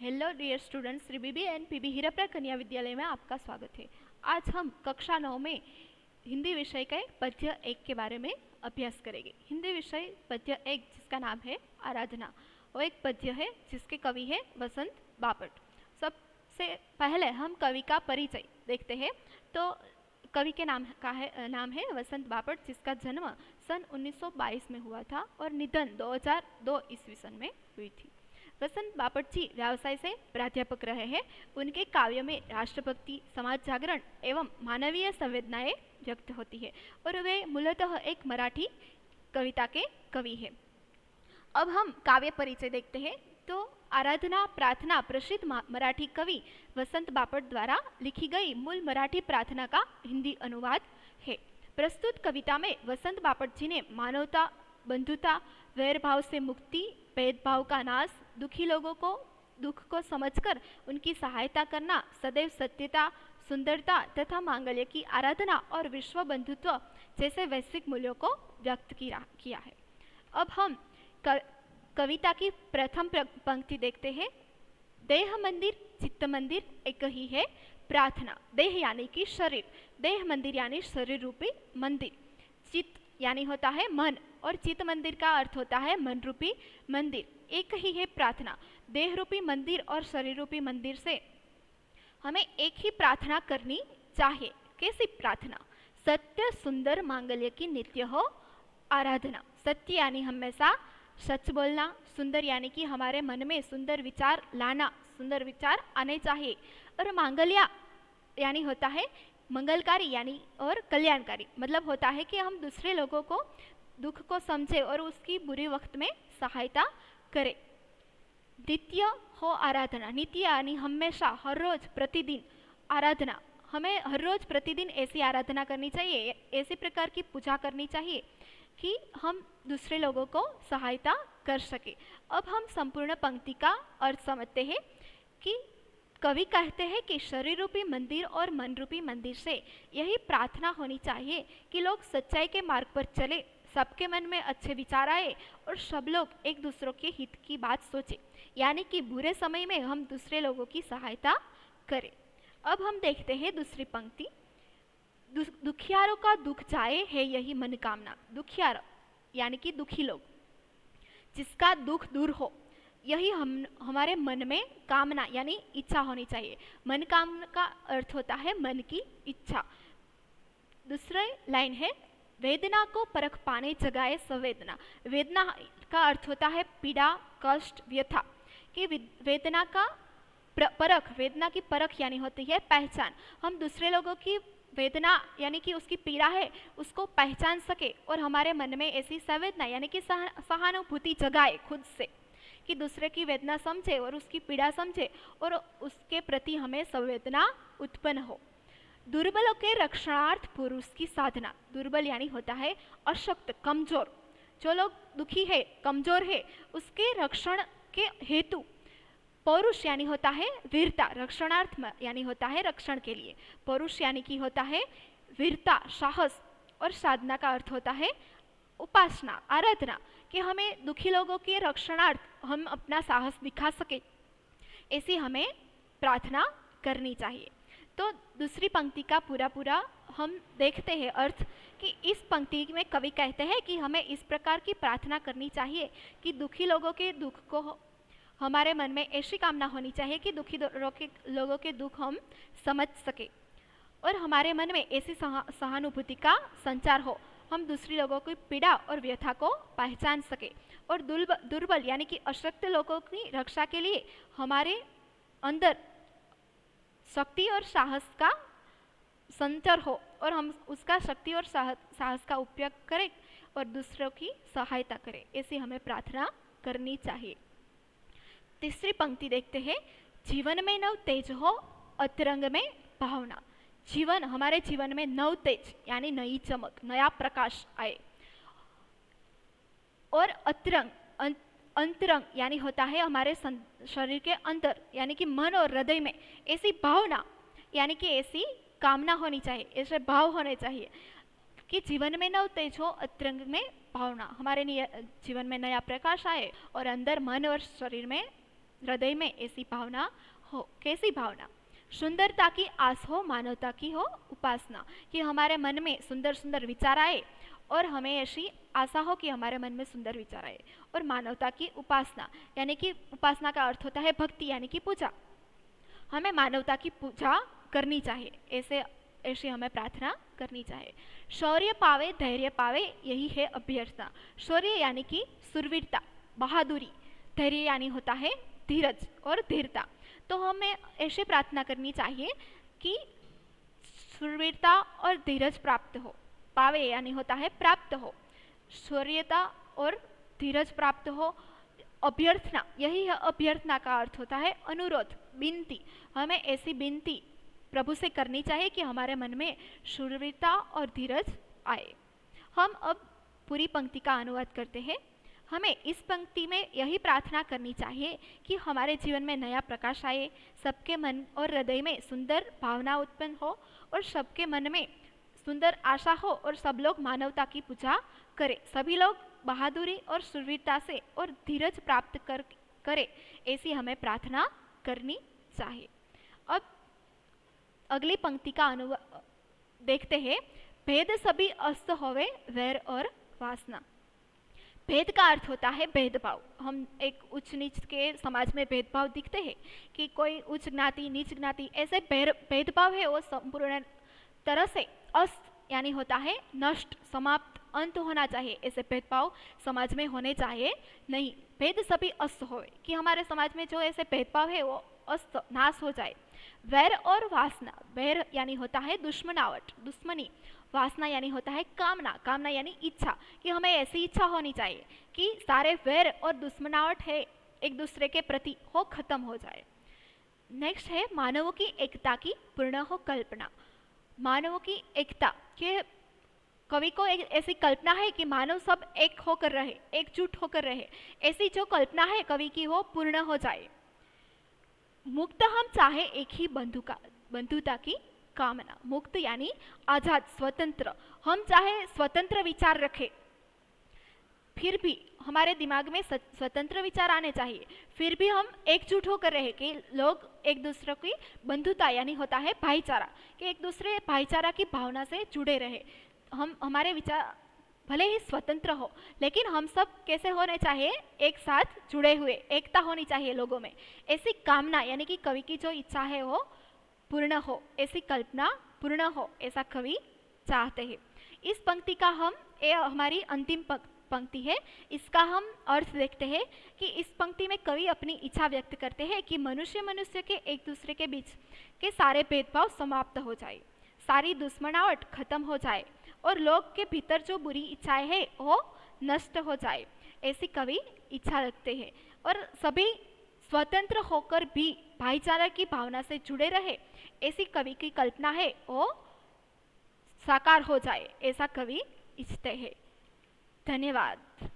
Hello dear students, Shri BB and PB Hirapra कन्या विद्यालय में आपका स्वागत है। आज हम कक्षा 9 में हिंदी विषय के पद्य 1 के बारे में अभ्यास करेंगे। हिंदी विषय पद्य 1 जिसका नाम है आराधना, वो एक पद्य है जिसके कवि है वसंत बापट। सबसे पहले हम कवि का परिचय देखते हैं। तो कवि के नाम है वसंत बापट, जिसका जन्म सन 1922 में हुआ था और निधन 2002 ईस्वी सन में हुई थी। वसंत बापट जी व्यवसाय से प्राध्यापक रहे हैं। उनके काव्य में राष्ट्रभक्ति, समाज जागरण एवं मानवीय संवेदनाएं व्यक्त होती है और वे मूलतः एक मराठी कविता के कवि हैं। अब हम काव्य परिचय देखते हैं। तो आराधना प्रार्थना प्रसिद्ध मराठी कवि वसंत बापट द्वारा लिखी गई मूल मराठी प्रार्थना का हिंदी अनुवाद है। प्रस्तुत कविता में वसंत बापट जी ने मानवता, बंधुता, वैर भाव से मुक्ति, भेदभाव का नाश, दुखी लोगों को दुख को समझकर उनकी सहायता करना, सदैव सत्यता, सुंदरता तथा मांगल्य की आराधना और विश्व बंधुत्व जैसे वैश्विक मूल्यों को व्यक्त किया है। अब हम कविता की प्रथम पंक्ति देखते हैं। देह मंदिर चित्त मंदिर एक ही है प्रार्थना। देह यानी कि शरीर, देह मंदिर यानी शरीर रूपी मंदिर, चित्त यानी होता है मन और चित्त मंदिर का अर्थ होता है मन रूपी मंदिर। एक ही है प्रार्थना। देह रूपी मंदिर और शरीर रूपी मंदिर से हमें एक ही प्रार्थना करनी चाहिए। कैसी प्रार्थना? सत्य सुंदर मांगल्य की नित्य हो आराधना। सत्य यानी हमेशा सच बोलना, सुंदर यानी कि हमारे मन में सुंदर विचार लाना, सुंदर विचार आने चाहिए, और मांगल्य यानी होता है मंगलकारी यानी और कल्याणकारी, मतलब होता है कि हम दूसरे लोगों को दुख को समझे और उसकी बुरी वक्त में सहायता करें। नित्य हो आराधना। नित्य यानी हमेशा, हर रोज, प्रतिदिन आराधना। हमें हर रोज प्रतिदिन ऐसी आराधना करनी चाहिए, ऐसी प्रकार की पूजा करनी चाहिए कि हम दूसरे लोगों को सहायता कर सके। अब हम संपूर्ण पंक्ति का अर्थ समझते हैं कि कवि कहते हैं कि शरीर रूपी मंदिर और मन रूपी मंदिर से यही प्रार्थना होनी चाहिए कि लोग सच्चाई के मार्ग पर चले, सबके मन में अच्छे विचार आए और सब लोग एक दूसरों के हित की बात सोचे, यानी कि बुरे समय में हम दूसरे लोगों की सहायता करें। अब हम देखते हैं दूसरी पंक्ति। दुखियारों का दुख जाए है यही मनोकामना। दुखियार यानी कि दुखी लोग, जिसका दुख दूर हो, यही हमारे मन में कामना यानी इच्छा होनी चाहिए। मन कामना का अर्थ होता है मन की इच्छा। दूसरी लाइन है, वेदना को परख पाने जगाए संवेदना। वेदना का अर्थ होता है पीड़ा, कष्ट, व्यथा। कि वेदना का परख, वेदना की परख यानी होती है पहचान। हम दूसरे लोगों की वेदना यानी कि उसकी पीड़ा है उसको पहचान सके और हमारे मन में ऐसी संवेदना यानी कि सहानुभूति जगाए खुद से, कि दूसरे की वेदना समझे और उसकी पीड़ा समझे और उसके प्रति हमें संवेदना उत्पन्न हो। दुर्बलों के रक्षणार्थ पुरुष की साधना। दुर्बल यानी होता है अशक्त, कमजोर। जो लोग दुखी है, कमजोर है, उसके रक्षण के हेतु पौरुष यानी होता है वीरता। रक्षणार्थ यानी होता है रक्षण के लिए। पौरुष यानी कि होता है वीरता, साहस, और साधना का अर्थ होता है उपासना, आराधना, कि हमें दुखी लोगों के रक्षणार्थ हम अपना साहस दिखा सके, ऐसी हमें प्रार्थना करनी चाहिए। तो दूसरी पंक्ति का पूरा हम देखते हैं अर्थ, कि इस पंक्ति में कवि कहते हैं कि हमें इस प्रकार की प्रार्थना करनी चाहिए कि दुखी लोगों के दुख को, हमारे मन में ऐसी कामना होनी चाहिए कि दुखी लोगों के दुख हम समझ सके और हमारे मन में ऐसी सहानुभूति का संचार हो, हम दूसरे लोगों की पीड़ा और व्यथा को पहचान सके, और दुर्बल यानी कि अशक्त लोगों की रक्षा के लिए हमारे अंदर शक्ति और साहस का संचार हो और हम उसका शक्ति और साहस का उपयोग करें और दूसरों की सहायता करें, ऐसी हमें प्रार्थना करनी चाहिए। तीसरी पंक्ति देखते हैं। जीवन में नव तेज हो, अतरंग में भावना। जीवन, हमारे जीवन में नव तेज यानी नई चमक, नया प्रकाश आए, और अतरंग, अंतरंग यानी होता है हमारे शरीर के अंदर, यानी कि मन और हृदय में ऐसी भावना यानी कि ऐसी कामना होनी चाहिए, ऐसे भाव होने चाहिए कि जीवन में नव तेज हो, अतरंग में भावना, हमारे जीवन में नया प्रकाश आए और अंदर मन और शरीर में हृदय में ऐसी भावना हो। कैसी भावना? सुंदरता की आस हो, मानवता की हो उपासना, कि हमारे मन में सुंदर सुंदर विचार आए और हमें ऐसी आशा हो कि हमारे मन में सुंदर विचार आए। और मानवता की उपासना, यानी कि उपासना का अर्थ होता है भक्ति, यानी कि पूजा। हमें मानवता की पूजा करनी चाहिए, ऐसे हमें प्रार्थना करनी चाहिए। शौर्य पावे, धैर्य पावे, यही है अभ्यर्थना। शौर्य यानी कि सुरवीरता, बहादुरी। धैर्य यानी होता है धीरज और धीरता। तो हमें ऐसे प्रार्थना करनी चाहिए कि सुरवीरता और धीरज प्राप्त हो। पावे यानी होता है प्राप्त हो, शौर्यता और धीरज प्राप्त हो। अभ्यर्थना, यही है अभ्यर्थना का अर्थ होता है अनुरोध, विनती। हमें ऐसी विनती प्रभु से करनी चाहिए कि हमारे मन में शूरवीरता और धीरज आए। हम अब पूरी पंक्ति का अनुवाद करते हैं। हमें इस पंक्ति में यही प्रार्थना करनी चाहिए कि हमारे जीवन में नया प्रकाश आए, सबके मन और हृदय में सुंदर भावना उत्पन्न हो और सबके मन में सुंदर आशा हो और सब लोग मानवता की पूजा करें। सभी लोग बहादुरी और शूरवीरता से और धीरज प्राप्त करें, ऐसी हमें प्रार्थना करनी चाहिए। अब अगली पंक्ति का अनुवाद देखते हैं। भेद सभी अस्त होवे, वैर और वासना। भेद का अर्थ होता है भेदभाव। हम एक उच्च नीच के समाज में भेदभाव दिखते हैं कि कोई उच्च ज्ञाति नीच ज्ञाति, ऐसे भेदभाव है वो संपूर्ण तरह से अस्त यानी होता है नष्ट, समाप्त, अंत होना चाहिए। ऐसे भेदभाव समाज में होने चाहिए नहीं। भेद सभी अस्त होवे, कि हमारे समाज में जो ऐसे भेदभाव है वो अस्त, नाश हो जाए। वैर और वासना, वैर यानी होता है दुश्मनावट, दुश्मनी। वासना यानी होता है कामना, कामना यानी इच्छा, कि हमें ऐसी इच्छा होनी चाहिए कि सारे वैर और दुश्मनावट है एक दूसरे के प्रति हो खत्म हो जाए। नेक्स्ट है मानवों की एकता की पूर्ण हो कल्पना। मानवों की एकता के कवि को एक ऐसी कल्पना है कि मानव सब एक होकर रहे, एकजुट होकर रहे। ऐसी जो कल्पना है कवि की वो पूर्ण हो जाए। मुक्त हम चाहे एक ही बंधुता की कामना। मुक्त यानी आजाद, स्वतंत्र। हम चाहे स्वतंत्र विचार रखें, फिर भी हमारे दिमाग में स्वतंत्र विचार आने चाहिए, फिर भी हम एकजुट होकर रहे कि लोग एक दूसरे की बंधुता यानी होता है भाईचारा, कि एक दूसरे भाईचारा की भावना से जुड़े रहे। हमारे विचार भले ही स्वतंत्र हो, लेकिन हम सब कैसे होने चाहिए? एक साथ जुड़े हुए, एकता होनी चाहिए लोगों में। ऐसी कामना यानी कि कवि की जो इच्छा है वो पूर्ण हो, ऐसी कल्पना पूर्ण हो, ऐसा कवि चाहते हैं। इस पंक्ति का ये हमारी अंतिम पंक्ति है, इसका हम अर्थ देखते हैं कि इस पंक्ति में कवि अपनी इच्छा व्यक्त करते हैं कि मनुष्य के एक दूसरे के बीच के सारे भेदभाव समाप्त हो जाए, सारी दुश्मनावट खत्म हो जाए और लोग के भीतर जो बुरी इच्छाएं हैं वो नष्ट हो जाए, ऐसी कवि इच्छा रखते हैं। और सभी स्वतंत्र होकर भी भाईचारा की भावना से जुड़े रहे, ऐसी कवि की कल्पना है वो साकार हो जाए, ऐसा कवि इच्छते हैं। धन्यवाद।